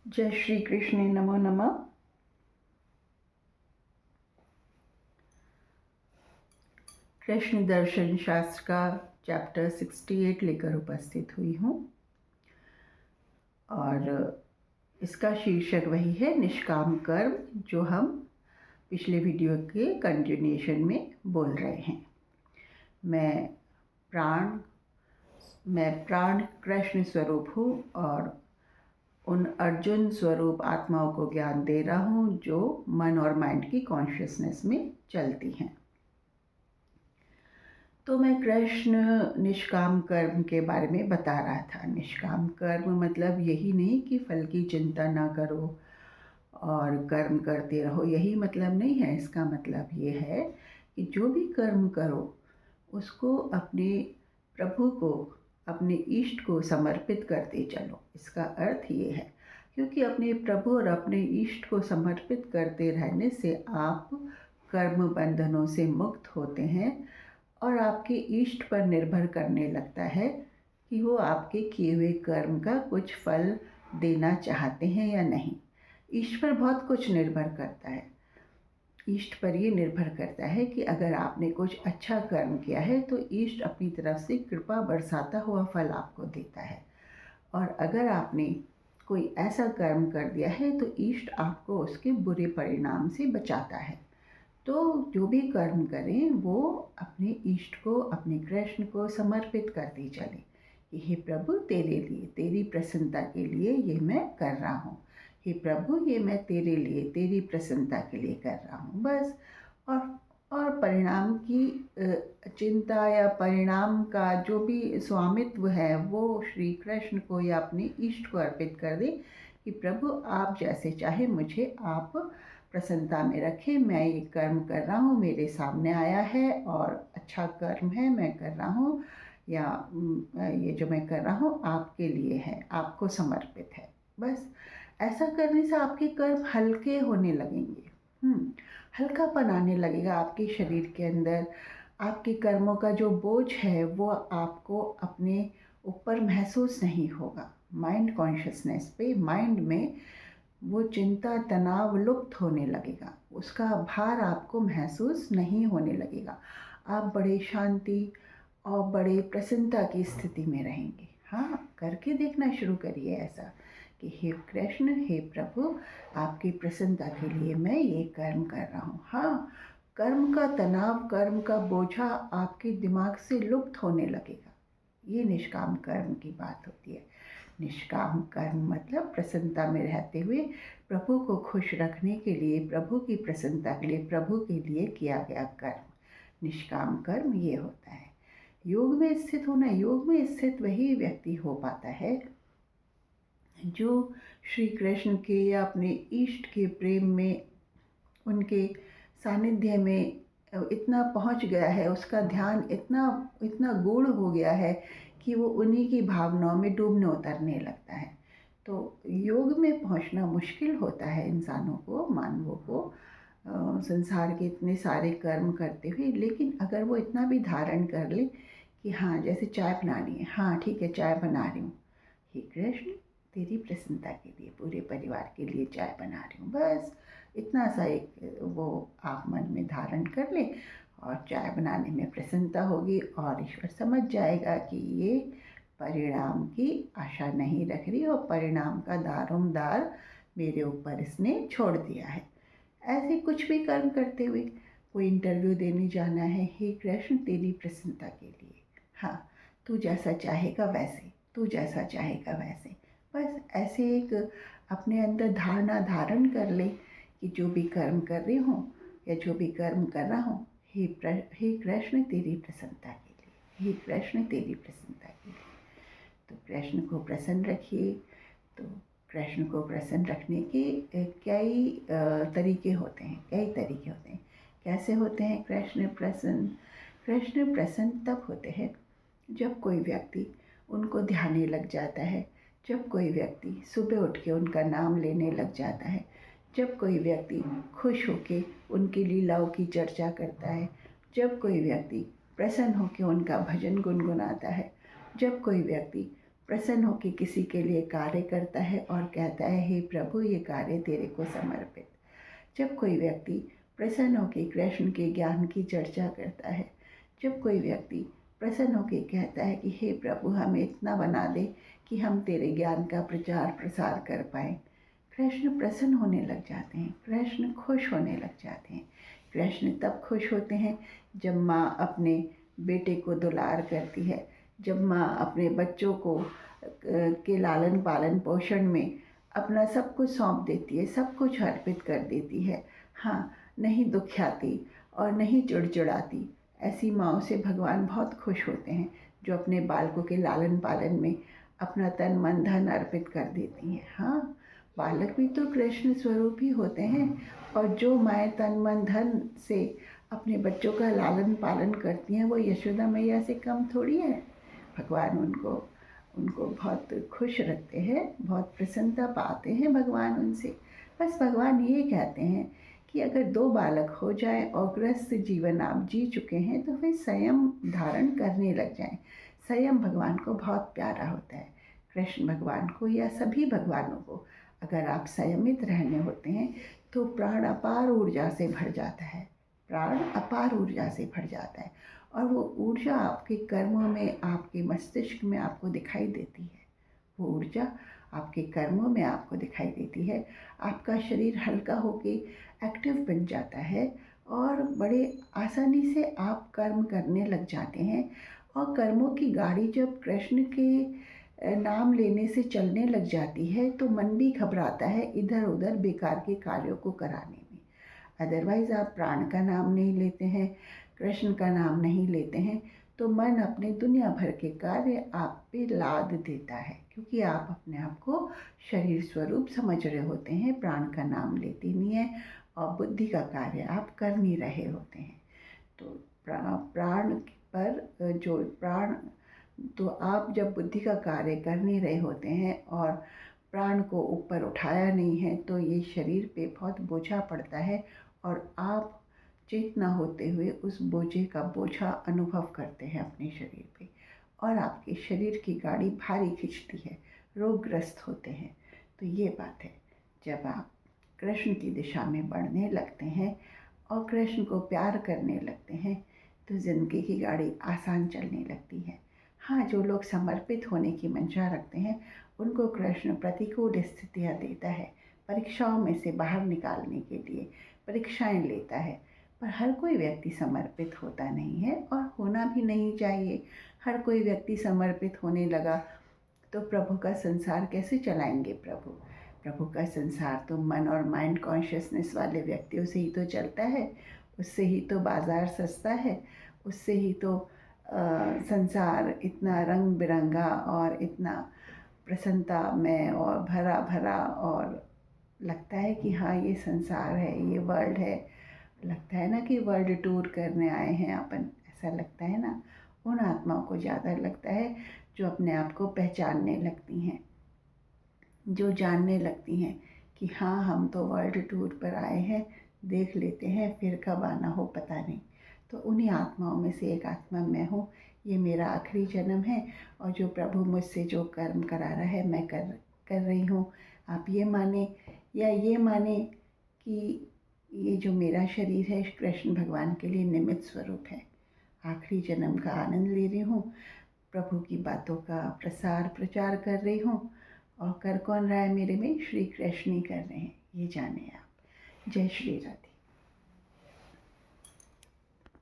जय श्री कृष्ण। नमो नमः। कृष्ण दर्शन शास्त्र का चैप्टर 68 लेकर उपस्थित हुई हूँ और इसका शीर्षक वही है निष्काम कर्म, जो हम पिछले वीडियो के कंटिन्यूएशन में बोल रहे हैं। मैं प्राण कृष्ण स्वरूप हूँ और उन अर्जुन स्वरूप आत्माओं को ज्ञान दे रहा हूँ जो मन और माइंड की कॉन्शियसनेस में चलती हैं। तो मैं कृष्ण निष्काम कर्म के बारे में बता रहा था। निष्काम कर्म मतलब यही नहीं कि फल की चिंता ना करो और कर्म करते रहो, यही मतलब नहीं है। इसका मतलब ये है कि जो भी कर्म करो उसको अपने प्रभु को, अपने इष्ट को समर्पित करते चलो। इसका अर्थ ये है, क्योंकि अपने प्रभु और अपने इष्ट को समर्पित करते रहने से आप कर्म बंधनों से मुक्त होते हैं और आपके इष्ट पर निर्भर करने लगता है कि वो आपके किए हुए कर्म का कुछ फल देना चाहते हैं या नहीं। इष्ट पर बहुत कुछ निर्भर करता है। इष्ट पर ये निर्भर करता है कि अगर आपने कुछ अच्छा कर्म किया है तो इष्ट अपनी तरफ से कृपा बरसाता हुआ फल आपको देता है, और अगर आपने कोई ऐसा कर्म कर दिया है तो इष्ट आपको उसके बुरे परिणाम से बचाता है। तो जो भी कर्म करें वो अपने इष्ट को, अपने कृष्ण को समर्पित करते चले कि हे प्रभु, तेरे लिए, तेरी प्रसन्नता के लिए ये मैं कर रहा हूँ। हे प्रभु, ये मैं तेरे लिए, तेरी प्रसन्नता के लिए कर रहा हूँ, बस। और परिणाम की चिंता या परिणाम का जो भी स्वामित्व है वो श्री कृष्ण को या अपने इष्ट को अर्पित कर दे कि प्रभु आप जैसे चाहे मुझे आप प्रसन्नता में रखें। मैं ये कर्म कर रहा हूँ, मेरे सामने आया है और अच्छा कर्म है, मैं कर रहा हूँ, या ये जो मैं कर रहा हूँ आपके लिए है, आपको समर्पित है। बस ऐसा करने से आपके कर्म हल्के होने लगेंगे। हल्कापन आने लगेगा आपके शरीर के अंदर। आपके कर्मों का जो बोझ है वो आपको अपने ऊपर महसूस नहीं होगा। माइंड कॉन्शियसनेस पे, माइंड में वो चिंता तनाव लुप्त होने लगेगा, उसका भार आपको महसूस नहीं होने लगेगा। आप बड़े शांति और बड़े प्रसन्नता की स्थिति में रहेंगे। हाँ, करके देखना शुरू करिए ऐसा कि हे कृष्ण, हे प्रभु, आपकी प्रसन्नता के लिए मैं ये कर्म कर रहा हूँ। हाँ, कर्म का तनाव, कर्म का बोझा आपके दिमाग से लुप्त होने लगेगा। ये निष्काम कर्म की बात होती है। निष्काम कर्म मतलब प्रसन्नता में रहते हुए प्रभु को खुश रखने के लिए, प्रभु की प्रसन्नता के लिए, प्रभु के लिए किया गया कर्म। निष्काम कर्म ये होता है। योग में स्थित होना, योग में स्थित वही व्यक्ति हो पाता है जो श्री कृष्ण के या अपने इष्ट के प्रेम में, उनके सानिध्य में इतना पहुंच गया है, उसका ध्यान इतना इतना गूढ़ हो गया है कि वो उन्हीं की भावनाओं में डूबने उतरने लगता है। तो योग में पहुंचना मुश्किल होता है इंसानों को, मानवों को, संसार के इतने सारे कर्म करते हुए। लेकिन अगर वो इतना भी धारण कर ले कि हाँ, जैसे चाय बनानी है, हाँ ठीक है चाय बना रही हूँ, हे कृष्ण तेरी प्रसन्नता के लिए, पूरे परिवार के लिए चाय बना रही हूँ, बस इतना सा एक वो आप मन में धारण कर ले और चाय बनाने में प्रसन्नता होगी और ईश्वर समझ जाएगा कि ये परिणाम की आशा नहीं रख रही और परिणाम का दारोमदार मेरे ऊपर इसने छोड़ दिया है। ऐसे कुछ भी कर्म करते हुए, कोई इंटरव्यू देने जाना है, हे कृष्ण तेरी प्रसन्नता के लिए, हाँ तू जैसा चाहेगा वैसे, तू जैसा चाहेगा वैसे, बस ऐसे एक अपने अंदर धारणा धारण कर ले कि जो भी कर्म कर रही हूँ या जो भी कर्म कर रहा हूँ, हे कृष्ण तेरी प्रसन्नता के लिए, हे कृष्ण तेरी प्रसन्नता के लिए। तो कृष्ण को प्रसन्न रखिए। तो कृष्ण को प्रसन्न रखने के कई तरीके होते हैं, कई तरीके होते हैं। कैसे होते हैं कृष्ण प्रसन्न? कृष्ण प्रसन्न तब होते हैं जब कोई व्यक्ति उनको ध्याने लग जाता है, जब कोई व्यक्ति सुबह उठ के उनका नाम लेने लग जाता है, जब कोई व्यक्ति खुश होके उनकी लीलाओं की चर्चा करता है, जब कोई व्यक्ति प्रसन्न होकर उनका भजन गुनगुनाता है, जब कोई व्यक्ति प्रसन्न होकर किसी के लिए कार्य करता है और कहता है, हे प्रभु, ये कार्य तेरे को समर्पित। जब कोई व्यक्ति प्रसन्न होकर कृष्ण के ज्ञान की चर्चा करता है, जब कोई व्यक्ति प्रसन्न होकर कहता है कि हे प्रभु, हमें इतना बना दे कि हम तेरे ज्ञान का प्रचार प्रसार कर पाएँ, कृष्ण प्रसन्न होने लग जाते हैं, कृष्ण खुश होने लग जाते हैं। कृष्ण तब खुश होते हैं जब माँ अपने बेटे को दुलार करती है, जब माँ अपने बच्चों को के लालन पालन पोषण में अपना सब कुछ सौंप देती है, सब कुछ अर्पित कर देती है। हाँ, नहीं दुखियाती और नहीं चिड़चिड़ाती। ऐसी माँओं से भगवान बहुत खुश होते हैं, जो अपने बालकों के लालन पालन में अपना तन मन धन अर्पित कर देती हैं। हाँ, बालक भी तो कृष्ण स्वरूप ही होते हैं, और जो माएँ तन मन धन से अपने बच्चों का लालन पालन करती हैं, वो यशोदा मैया से कम थोड़ी है। भगवान उनको बहुत खुश रखते हैं, बहुत प्रसन्नता पाते हैं भगवान उनसे। बस भगवान ये कहते हैं कि अगर 2 बालक हो जाए और ग्रस्त जीवन आप जी चुके हैं, तो फिर संयम धारण करने लग जाएं। संयम भगवान को बहुत प्यारा होता है। कृष्ण भगवान को या सभी भगवानों को अगर आप संयमित रहने होते हैं, तो प्राण अपार ऊर्जा से भर जाता है, प्राण अपार ऊर्जा से भर जाता है, और वो ऊर्जा आपके कर्मों में, आपके मस्तिष्क में आपको दिखाई देती है। वो ऊर्जा आपके कर्मों में आपको दिखाई देती है। आपका शरीर हल्का होके एक्टिव बन जाता है, और बड़े आसानी से आप कर्म करने लग जाते हैं। और कर्मों की गाड़ी जब कृष्ण के नाम लेने से चलने लग जाती है, तो मन भी घबराता है इधर उधर बेकार के कार्यों को कराने में। अदरवाइज़ आप प्राण का नाम नहीं लेते हैं, कृष्ण का नाम नहीं लेते हैं, तो मन अपने दुनिया भर के कार्य आप पे लाद देता है, क्योंकि आप अपने आप को शरीर स्वरूप समझ रहे होते हैं, प्राण का नाम लेते नहीं हैं, और बुद्धि का कार्य आप कर नहीं रहे होते हैं। तो प्राण पर जो प्राण, तो आप जब बुद्धि का कार्य कर नहीं रहे होते हैं और प्राण को ऊपर उठाया नहीं है, तो ये शरीर पे बहुत बोझा पड़ता है, और आप चेतना होते हुए उस बोझे का बोझा अनुभव करते हैं अपने शरीर पे, और आपके शरीर की गाड़ी भारी खिंचती है, रोगग्रस्त होते हैं। तो ये बात है, जब आप कृष्ण की दिशा में बढ़ने लगते हैं और कृष्ण को प्यार करने लगते हैं, तो ज़िंदगी की गाड़ी आसान चलने लगती है। हाँ, जो लोग समर्पित होने की मंशा रखते हैं, उनको कृष्ण प्रतिकूल स्थितियाँ देता है, परीक्षाओं में से बाहर निकालने के लिए परीक्षाएं लेता है। पर हर कोई व्यक्ति समर्पित होता नहीं है, और होना भी नहीं चाहिए। हर कोई व्यक्ति समर्पित होने लगा तो प्रभु का संसार कैसे चलाएंगे प्रभु? प्रभु का संसार तो मन और माइंड कॉन्शियसनेस वाले व्यक्तियों से ही तो चलता है, उससे ही तो बाज़ार सस्ता है, उससे ही तो संसार इतना रंग बिरंगा और इतना प्रसन्नता में और भरा भरा, और लगता है कि हाँ, ये संसार है, ये वर्ल्ड है। लगता है ना कि वर्ल्ड टूर करने आए हैं अपन, ऐसा लगता है ना। उन आत्माओं को ज़्यादा लगता है जो अपने आप को पहचानने लगती हैं, जो जानने लगती हैं कि हाँ, हम तो वर्ल्ड टूर पर आए हैं, देख लेते हैं, फिर कब आना हो पता नहीं। तो उन्हीं आत्माओं में से एक आत्मा मैं हूँ। ये मेरा आखिरी जन्म है, और जो प्रभु मुझसे जो कर्म करा रहा है, मैं कर रही हूँ। आप ये माने या ये माने कि ये जो मेरा शरीर है, कृष्ण भगवान के लिए निमित्त स्वरूप है। आखिरी जन्म का आनंद ले रही हूँ, प्रभु की बातों का प्रसार प्रचार कर रही हूँ, और कर कौन रहा है मेरे में? श्री कृष्ण ही कर रहे हैं, ये जाने आप। जय श्री राधे।